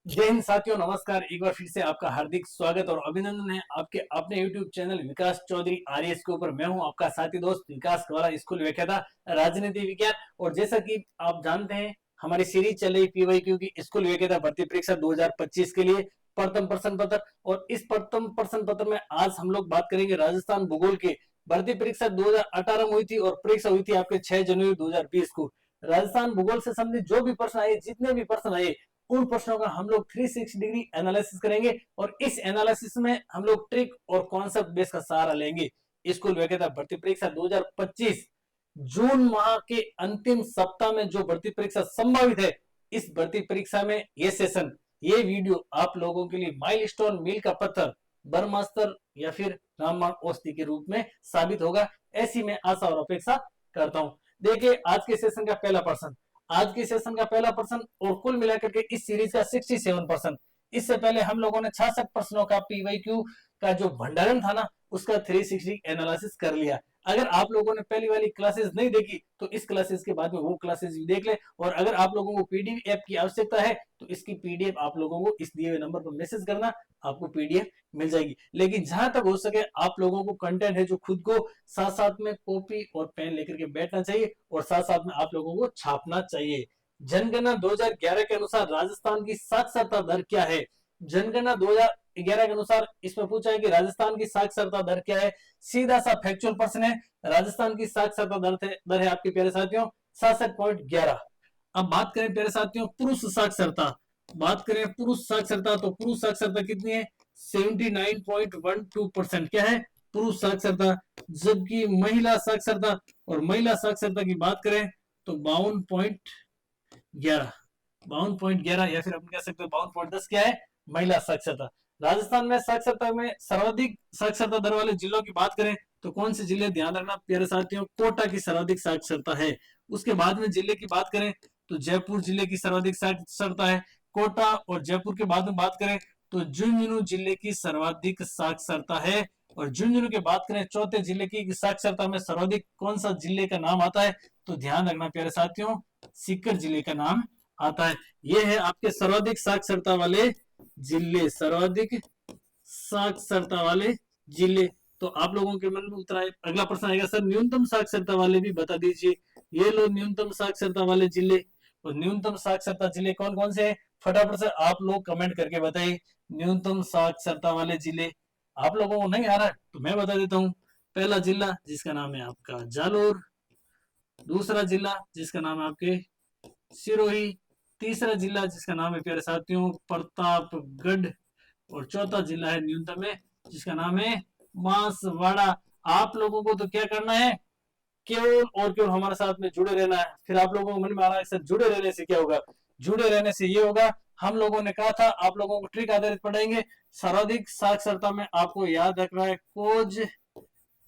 जय हिंद साथियों, नमस्कार। एक बार फिर से आपका हार्दिक स्वागत और अभिनंदन है आपके अपने YouTube चैनल विकास चौधरी आरएस के ऊपर। मैं हूं आपका साथी दोस्त विकास द्वारा स्कूल व्याख्याता राजनीति विज्ञान। और जैसा कि आप जानते हैं, हमारी सीरीज चल रही पीवाईक्यू की स्कूल व्याख्याता भर्ती परीक्षा 2025 के लिए प्रथम प्रश्न पत्र। और इस प्रथम प्रश्न पत्र में आज हम लोग बात करेंगे राजस्थान भूगोल के भर्ती परीक्षा 2018 में हुई थी और परीक्षा हुई थी आपके 6 जनवरी 2020 को। राजस्थान भूगोल से संबंधित जो भी प्रश्न आए, जितने भी प्रश्न आए, उन प्रश्नों का हम लोग 360 डिग्री एनालिसिस करेंगे और इस एनालिसिस में हम लोग ट्रिक और कॉन्सेप्ट बेस का सहारा लेंगे। स्कूल वैकेता भर्ती परीक्षा 2025 जून माह के अंतिम सप्ताह में जो भर्ती परीक्षा संभावित है, इस भर्ती परीक्षा में ये सेशन, ये वीडियो आप लोगों के लिए माइलस्टोन मील का पत्थर, ब्रह्मास्त्र या फिर रामबाण औषधि के रूप में साबित होगा, ऐसी मैं आशा और अपेक्षा करता हूं। देखिए आज के सेशन का पहला प्रश्न, आज के सेशन का पहला प्रश्न और कुल मिलाकर के इस सीरीज का 67%। इससे पहले हम लोगों ने 66 प्रश्नों का पीवाईक्यू का जो भंडारण था ना, उसका 360 एनालिसिस कर लिया। अगर आप लोगों ने पहली वाली क्लासेस नहीं देखी तो इस क्लासेस के बाद में वो क्लासेस भी देख ले। और अगर आप लोगों को पीडीएफ की आवश्यकता है तो इसकी पीडीएफ आप लोगों को इस दिए हुए नंबर पर मैसेज करना, आपको पीडीएफ मिल जाएगी। लेकिन जहां तक हो सके आप लोगों को कंटेंट है जो खुद को साथ साथ में कॉपी और पेन लेकर के बैठना चाहिए और साथ साथ में आप लोगों को छापना चाहिए। जनगणना 2011 के अनुसार राजस्थान की साक्षरता दर क्या है? जनगणना 2011 के अनुसार इसमें पूछा है कि राजस्थान की साक्षरता दर क्या है। सीधा सा फैक्चुअल प्रश्न है। राजस्थान की साक्षरता दर है आपके प्यारे साथियों 66.11। अब बात करें प्यारे साथियों पुरुष साक्षरता, बात करें पुरुष साक्षरता, तो पुरुष साक्षरता कितनी है? 79.12% क्या है? पुरुष साक्षरता। जबकि महिला साक्षरता, और महिला साक्षरता की बात करें तो 52.11, 52.11 या फिर अपन कह सकते हैं 52.10 क्या है? महिला साक्षरता। राजस्थान में साक्षरता में सर्वाधिक साक्षरता दर वाले जिलों की बात करें तो कौन से जिले? ध्यान रखना प्यारे साथियों, कोटा की सर्वाधिक साक्षरता है। उसके बाद में जिले की बात करें तो जयपुर जिले की सर्वाधिक साक्षरता है। कोटा और जयपुर के बाद में बात करें तो झुंझुनू जिले की सर्वाधिक साक्षरता है। और झुंझुनू के बात करें चौथे जिले की साक्षरता में सर्वाधिक कौन सा जिले का नाम आता है? तो ध्यान रखना प्यारे साथियों, सीकर जिले का नाम आता है। यह है आपके सर्वाधिक साक्षरता वाले जिले, सर्वाधिक साक्षरता वाले जिले। तो आप लोगों के मन में उतरा है। अगला प्रश्न आएगा सर न्यूनतम साक्षरता वाले भी बता दीजिए। ये लो न्यूनतम साक्षरता वाले जिले। और न्यूनतम साक्षरता जिले कौन कौन से हैं? फटाफट से आप लोग कमेंट करके बताइए न्यूनतम साक्षरता वाले जिले। आप लोगों को नहीं आ रहा है तो मैं बता देता हूँ। पहला जिला जिसका नाम है आपका जालोर, दूसरा जिला जिसका नाम है आपके सिरोही, तीसरा जिला जिसका नाम है प्यारे साथियों प्रतापगढ़, और चौथा जिला है न्यूनतम में जिसका नाम है बांसवाड़ा। आप लोगों को तो क्या करना है, केवल और केवल हमारे साथ में जुड़े रहना है। फिर आप लोगों को मन में आ रहा है सर जुड़े रहने से क्या होगा? जुड़े रहने से ये होगा, हम लोगों ने कहा था आप लोगों को ट्रिक आधारित पढ़ाएंगे। सर्वाधिक साक्षरता में आपको याद रखना है कोज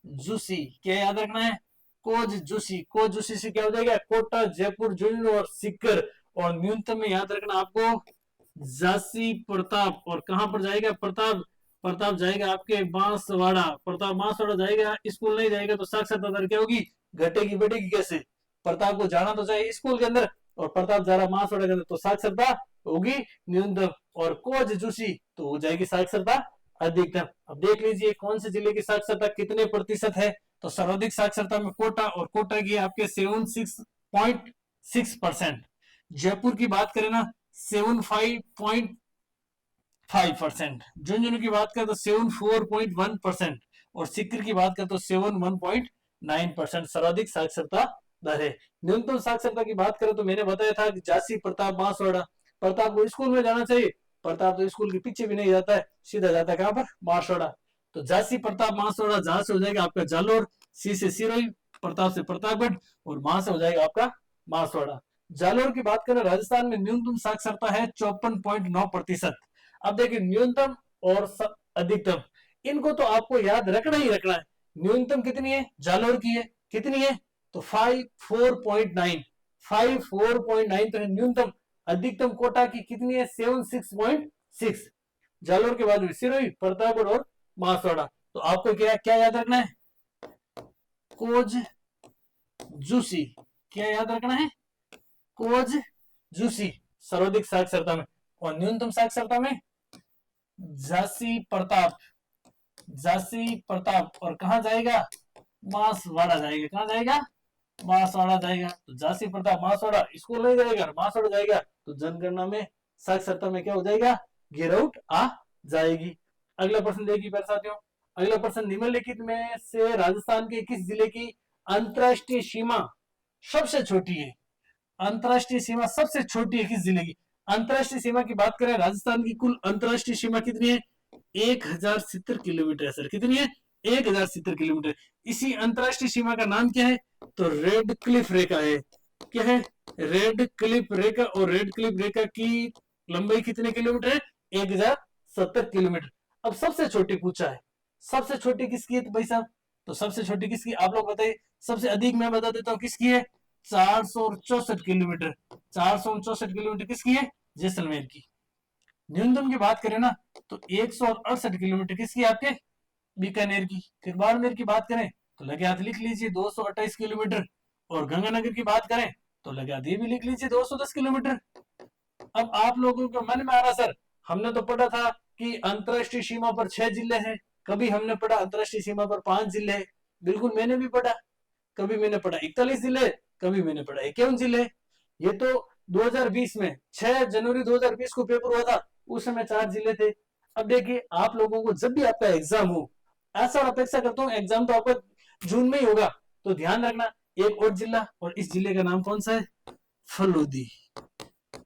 जूसी। क्या याद रखना है? कोज जूसी। कोज जूसी से क्या हो जाएगा? कोटा, जयपुर, झुंझुनू और सीकर। और न्यूनतम में याद रखना आपको झांसी प्रताप। और कहां पर जाएगा प्रताप? प्रताप जाएगा आपके बांसवाड़ा। प्रताप बांसवाड़ा जाएगा, स्कूल नहीं जाएगा तो साक्षरता दर क्या होगी? घटेगी बढ़ेगी कैसे? प्रताप को जाना तो चाहिए स्कूल के अंदर, और प्रताप जा रहा बांसवाड़ा के अंदर, तो साक्षरता होगी न्यूनतम। और कोज जूसी तो हो जाएगी साक्षरता अधिकतम। अब देख लीजिए कौन से जिले की साक्षरता कितने प्रतिशत है। तो सर्वाधिक साक्षरता में कोटा, और कोटा की आपके 76.6%। जयपुर की बात करें ना 75.5%। झुंझुनू की बात करें तो 74.1%। और सीकर की बात करें तो 71.9% सर्वाधिक साक्षरता दर है। न्यूनतम साक्षरता की बात करें तो मैंने बताया था कि झांसी, प्रताप, बांसवाड़ा। प्रताप को स्कूल में जाना चाहिए, प्रताप तो स्कूल के पीछे भी नहीं जाता है, सीधा जाता है कहां पर? बांसवाड़ा। तो झांसी, प्रताप, बांसवाड़ा। जहां से हो जाएगा आपका जालोर, सी से सिरोही, प्रताप से प्रतापगढ़, और वहां से हो जाएगा आपका बांसवाड़ा। जालोर की बात करें राजस्थान में न्यूनतम साक्षरता है 54.9%। अब देखिए न्यूनतम और अधिकतम, इनको तो आपको याद रखना ही रखना है। न्यूनतम कितनी है? जालोर की है कितनी है? तो 54.9, 54.9 तो है न्यूनतम। अधिकतम कोटा की कितनी है? 76.6। जालोर के बाद में सिरोही, प्रतापगढ़ और बांसवाड़ा। तो आपको क्या क्या याद रखना है? कोज जूसी। क्या याद रखना है? कोज जूसी सर्वाधिक साक्षरता में। और न्यूनतम साक्षरता में झांसी प्रताप, झांसी प्रताप। और कहाँ जाएगा, बांसवाड़ा जाएगा। कहाँ जाएगा, बांसवाड़ा जाएगा। तो झांसी प्रताप बांसवाड़ा, स्कूल नहीं जाएगा, बांसवाड़ा जाएगा, तो जनगणना में साक्षरता में क्या हो जाएगा, गिरावट आ जाएगी। अगला प्रश्न देखिए प्यारे साथियों, अगला प्रश्न, निम्नलिखित में से राजस्थान के किस जिले की अंतरराष्ट्रीय सीमा सबसे छोटी है। अंतरराष्ट्रीय सीमा सबसे छोटी है किस जिले की। अंतरराष्ट्रीय सीमा की बात करें, राजस्थान की कुल अंतरराष्ट्रीय सीमा कितनी है, 1070 किलोमीटर है सर। कितनी है, 1070 किलोमीटर। इसी अंतरराष्ट्रीय सीमा का नाम क्या है, तो रेड क्लिफ रेखा है। क्या है, रेड क्लिफ रेखा। और रेड क्लिफ रेखा की लंबाई कितने किलोमीटर है, 1070 किलोमीटर। अब सबसे छोटी पूछा है, सबसे छोटी किसकी है तो भाई साहब, तो सबसे छोटी किसकी आप लोग बताइए। सबसे अधिक मैं बता देता हूँ किसकी है, 464 किलोमीटर। 464 किलोमीटर किसकी है, जैसलमेर की। न्यूनतम की बात करें ना, तो 168 किलोमीटर किसकी है, आपके बीकानेर की। फिर बाड़मेर की बात करें तो लगे हाथ लिख लीजिए 228 किलोमीटर। और गंगानगर की बात करें तो लगे हाथ ये भी लिख लीजिए 210 किलोमीटर। अब आप लोगों के मन में आ रहा, सर हमने तो पढ़ा था कि अंतरराष्ट्रीय सीमा पर 6 जिले हैं, कभी हमने पढ़ा अंतरराष्ट्रीय सीमा पर 5 जिले हैं। बिल्कुल मैंने भी पढ़ा, कभी मैंने पढ़ा 41 जिले, कभी मैंने पढ़ा 51 जिले। ये तो 2020 में 6 जनवरी 2020 को पेपर हुआ था, उस समय 4 जिले थे। अब देखिए आप लोगों को जब भी आपका एग्जाम हो, ऐसा अपेक्षा करता हूँ एग्जाम तो आपका जून में ही होगा, तो ध्यान रखना एक और जिला, और इस जिले का नाम कौन सा है, फलोदी।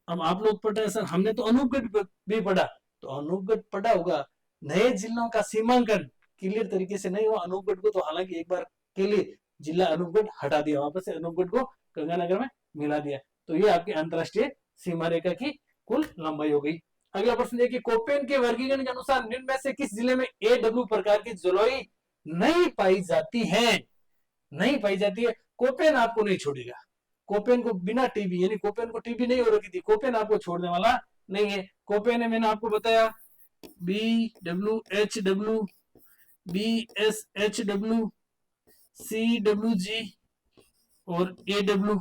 अब आप लोग पढ़ रहे हैं सर हमने तो अनूपगढ़ भी पढ़ा, तो अनूपगढ़ पढ़ा होगा। नए जिलों का सीमांकन क्लियर तरीके से नहीं हुआ अनूपगढ़ को, तो हालांकि एक बार के लिए जिला अनूपगढ़ हटा दिया, वापस से अनूपगढ़ को गंगानगर में मिला दिया। तो ये आपकी अंतरराष्ट्रीय सीमा रेखा की कुल लंबाई हो गई। अगला प्रश्न देखिए, कोपेन के वर्गीकरण के अनुसार निम्न में से किस जिले में AW प्रकार की जलोई नहीं पाई जाती है, नहीं पाई जाती है। कोपेन आपको नहीं छोड़ेगा, कोपेन को बिना टीबी, यानी कोपेन को टीबी नहीं हो रखी थी, कोपेन आपको छोड़ने वाला नहीं है। कोपेन है मैंने आपको बताया BWHW, BSHW, CWG और AW,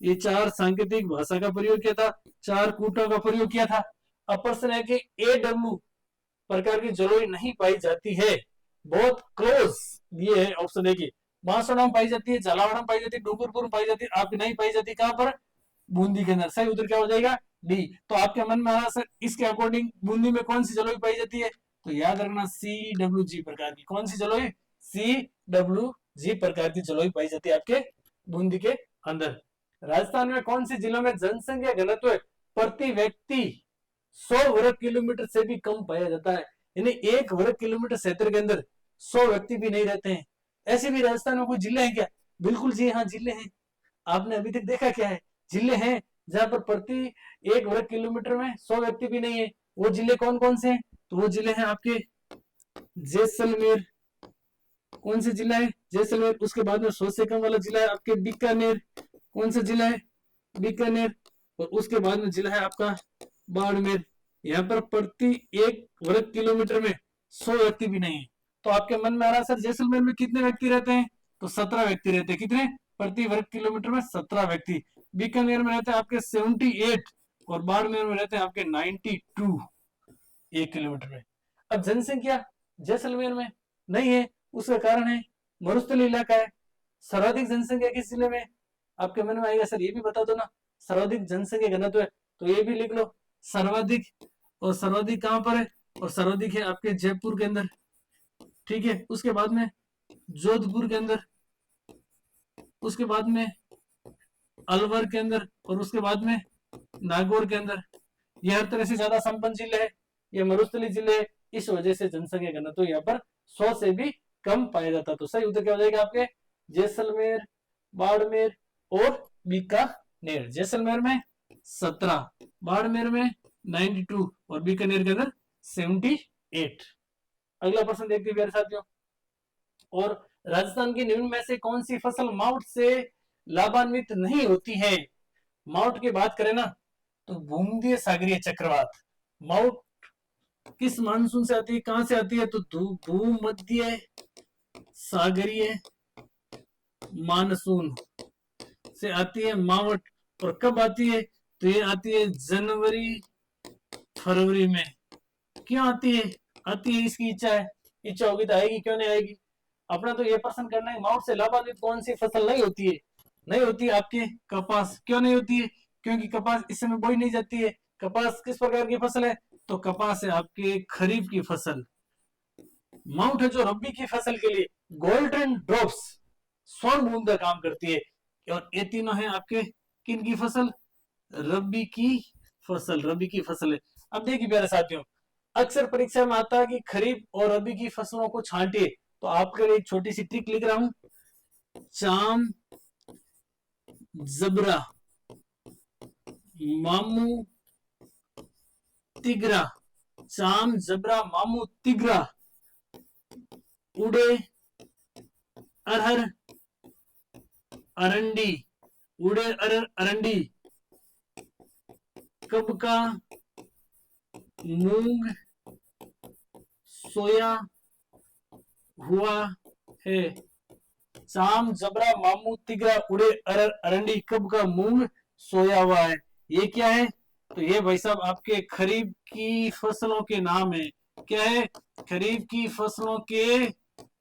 ये 4 सांकेतिक भाषा का प्रयोग किया था, 4 कूटों का प्रयोग किया था। अब प्रश्न है कि AW प्रकार की जलोई नहीं पाई जाती है, बहुत क्लोज ये है ऑप्शन है कि बांसवाड़ा में पाई जाती है, झालावाड़ में पाई जाती है, डूंगरपुर में पाई जाती है, आपकी नहीं पाई जाती कहां पर, बूंदी के अंदर। सही उत्तर क्या हो जाएगा, डी। तो आपके मन में आ रहा सर इसके अकॉर्डिंग बूंदी में कौन सी जलोई पाई जाती है, तो याद रखना CWG प्रकार की। कौन सी जलोई, CWG प्रकार की जलोई पाई जाती है आपके बूंदी के अंदर। राजस्थान में कौन सी जिलों में जनसंख्या घनत्व प्रति व्यक्ति 100 वर्ग किलोमीटर से भी कम पाया जाता है, यानी 1 वर्ग किलोमीटर क्षेत्र के अंदर 100 व्यक्ति भी नहीं रहते हैं। ऐसे भी राजस्थान में कोई जिले हैं क्या, बिल्कुल जी हाँ जिले हैं। आपने अभी तक देखा क्या है, जिले हैं जहां पर प्रति 1 वर्ग किलोमीटर में 100 व्यक्ति भी नहीं है। वो जिले कौन कौन से हैं, तो वो जिले हैं आपके जैसलमेर। कौन से जिला है, जैसलमेर। उसके बाद में 100 से कम वाला जिला है आपके बीकानेर। कौन सा जिला है, बीकानेर। और उसके बाद में जिला है आपका बाड़मेर। यहाँ पर प्रति 1 वर्ग किलोमीटर में 100 व्यक्ति भी नहीं है। तो आपके मन में आ रहा है सर जैसलमेर में कितने व्यक्ति रहते हैं, तो 17 व्यक्ति रहते हैं। कितने, प्रति वर्ग किलोमीटर में 17 व्यक्ति। बीकानेर में रहते हैं आपके 78 और बाड़मेर में रहते हैं आपके 92 1 किलोमीटर में। अब जनसंख्या जैसलमेर में नहीं है, उसका कारण है मरुस्थलीय इलाका है। सर्वाधिक जनसंख्या किस जिले में, आपके मन में आएगा सर ये भी बता दो ना, सर्वाधिक जनसंख्या घनत्व है, तो ये भी लिख लो सर्वाधिक। और सर्वाधिक कहां पर है, और सर्वाधिक है आपके जयपुर के अंदर, ठीक है। उसके बाद में जोधपुर के अंदर, उसके बाद में अलवर के अंदर, और उसके बाद में नागौर के अंदर। ये हर तरह से ज्यादा संपन्न जिले है, ये मरुस्थलीय जिले है, इस वजह से जनसंख्या घनत्व तो यहाँ पर 100 से भी कम पाया जाता। तो सही उत्तर क्या हो जाएगा आपके जैसलमेर, बाड़मेर और बीकानेर। जैसलमेर में 17, बाड़मेर में 92 और बीकानेर के अंदर 78। अगला प्रश्न देखते हैं प्यारे साथियों, और राजस्थान की निम्न में से कौन सी फसल माउट से लाभान्वित नहीं होती है। माउट की बात करें ना, तो भूमध्य सागरीय चक्रवात। माउट किस मानसून से आती है, कहां से आती है, तो भूमध्य सागरीय मानसून से आती है मावट। और कब आती है, तो ये आती है जनवरी फरवरी में। क्यों आती है? आती है, इसकी इच्छा है, इच्छा होगी तो आएगी, क्यों नहीं आएगी। अपना तो ये प्रश्न करना है, माउंट से लाभान्वित कौन सी फसल नहीं होती है? नहीं होती आपके कपास। क्यों नहीं होती है? क्योंकि कपास इस समय बोई नहीं जाती है। कपास किस प्रकार की फसल है? तो कपास है आपके खरीफ की फसल। माउंट है जो रबी की फसल के लिए गोल्डन ड्रॉप्स, स्वर्ण बूंद का काम करती है। और ये तीनों है आपके किन की फसल? रबी की फसल, रबी की फसल है। अब देखिए प्यारे साथियों, अक्सर परीक्षा में आता है कि खरीफ और रबी की फसलों को छांटिए, तो आपके लिए एक छोटी सी ट्रिक लिख रहा हूं। चाम, जबरा, मामू, तिगरा। चाम, जबरा, मामू, तिगरा, उड़े, अरहर, अरंडी, उड़े, अरहर, अरंडी, कबका, मूंग, सोया हुआ है। चाम, जबरा, मामू, तिगरा, उड़े, अरहर, अरंडी, कबका, मूंग, सोया हुआ है। ये क्या है? तो ये भाई साहब आपके खरीफ की फसलों के नाम है। क्या है? खरीफ की फसलों के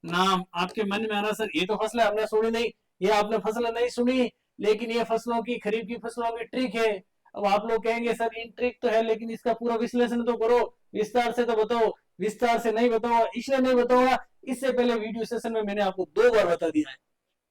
नाम। आपके मन में आ रहा, सर ये तो फसलें हमने सुनी नहीं, ये आपने फसलें नहीं सुनी, लेकिन ये फसलों की, खरीफ की फसलों की ट्रिक है। अब आप लोग कहेंगे सर इन ट्रिक तो है, लेकिन इसका पूरा विश्लेषण तो करो, विस्तार से तो बताओ। विस्तार से नहीं बताओ, इसलिए नहीं बताऊंगा, इससे पहले वीडियो सेशन में मैंने आपको 2 बार बता दिया है।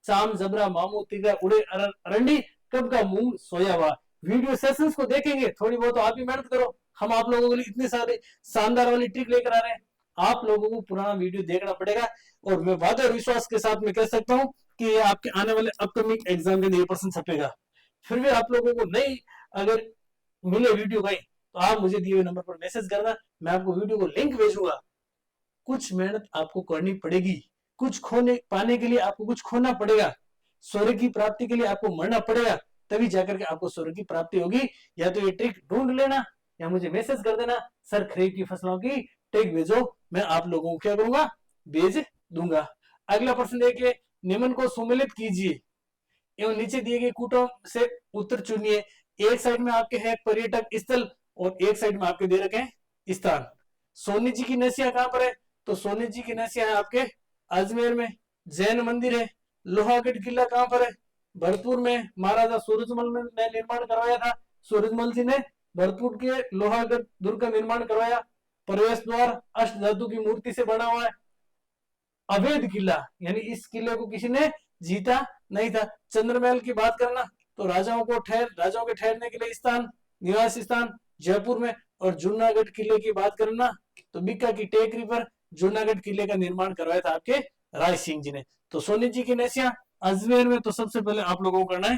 चाम, जबरा, मामू, तिगरा, उड़े, अरहर, अरंडी, कब का मूंग, सोया हुआ। वीडियो सेशंस को देखेंगे, थोड़ी बहुत तो आप भी मेहनत करो। हम आप लोगों के लिए इतने सारे शानदार वाली ट्रिक लेकर आ रहे हैं, आप लोगों को पुराना वीडियो देखना पड़ेगा। और मैं वादा और विश्वास के साथ में कह सकता हूं कि ये आपके आने वाले अपकमिंग एग्जाम के लिए % छपेगा। फिर भी आप लोगों को नहीं अगर मिले वीडियो भाई, तो आप मुझे दिए हुए नंबर पर मैसेज करना, मैं आपको वीडियो को लिंक भेजूंगा। कुछ मेहनत आपको करनी पड़ेगी, कुछ खोने पाने के लिए आपको कुछ खोना पड़ेगा, स्वर्ग की प्राप्ति के लिए आपको मरना पड़ेगा, तभी जाकर के आपको स्वर्ग की प्राप्ति होगी। या तो ये ट्रिक ढूंढ लेना या मुझे मैसेज कर देना, सर खरीफ की फसलों की ट्रिक भेजो, मैं आप लोगों को क्या करूंगा, भेज दूंगा। अगला प्रश्न देखिए, निम्न को सुमेलित कीजिए एवं नीचे दिए गए कूटों से उत्तर चुनिए। एक साइड में आपके है पर्यटक स्थल और एक साइड में आपके दे रखे हैं स्थान। सोनी जी की नसिया कहां पर है? तो सोनी जी की नसिया है आपके अजमेर में। जैन मंदिर है। लोहागढ़ किला कहां पर है? भरतपुर में। महाराजा सूरजमल ने निर्माण करवाया था, सूरजमल जी ने भरतपुर के लोहागढ़ दुर्ग का निर्माण करवाया। प्रवेश द्वार अष्ट धातु की मूर्ति से बना हुआ है। अवैध किला, यानी इस किले को किसी ने जीता नहीं था। चंद्रमहल की बात करना तो राजाओं के ठहरने के लिए स्थान, निवास स्थान जयपुर में। और जूनागढ़ किले की बात करना तो बीका की टेकरी पर जूनागढ़ किले का निर्माण करवाया था आपके राय सिंह जी ने। तो सोनी जी की नसिया अजमेर में, तो सबसे पहले आप लोगों को करना है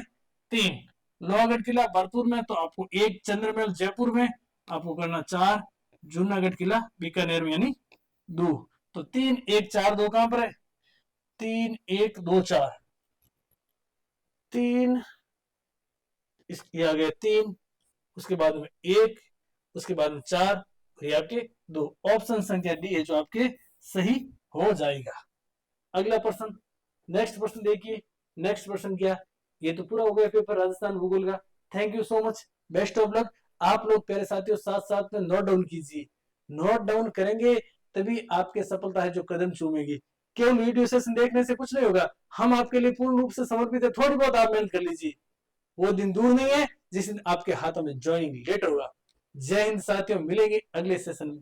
3। लोहागढ़ किला भरतपुर में, तो आपको 1। चंद्रमहल जयपुर में, आपको करना 4। जूनागढ़ किला बीकानेर में, यानी 2। तो 3 1 4 2 कहां पर है? 3 1 2 4, 3 इसकी आ गया 3, उसके बाद में 1, उसके बाद में 4, और ये आपके 2। ऑप्शन संख्या डी है जो आपके सही हो जाएगा। अगला प्रश्न, नेक्स्ट प्रश्न देखिए। नेक्स्ट प्रश्न क्या? ये तो पूरा हो गया पेपर राजस्थान भूगोल का। Thank you so much, best of luck. आप लोग प्यारे साथियों साथ साथ में नोट डाउन कीजिए, नोट डाउन करेंगे तभी आपके सफलता है जो कदम चूमेगी। केवल वीडियो सेशन देखने से कुछ नहीं होगा, हम आपके लिए पूर्ण रूप से समर्पित है। थोड़ी बहुत आप मेहनत कर लीजिए, वो दिन दूर नहीं है जिस दिन आपके हाथों में ज्वाइनिंग लेटर होगा। जय हिंद साथियों, मिलेंगे अगले सेशन में।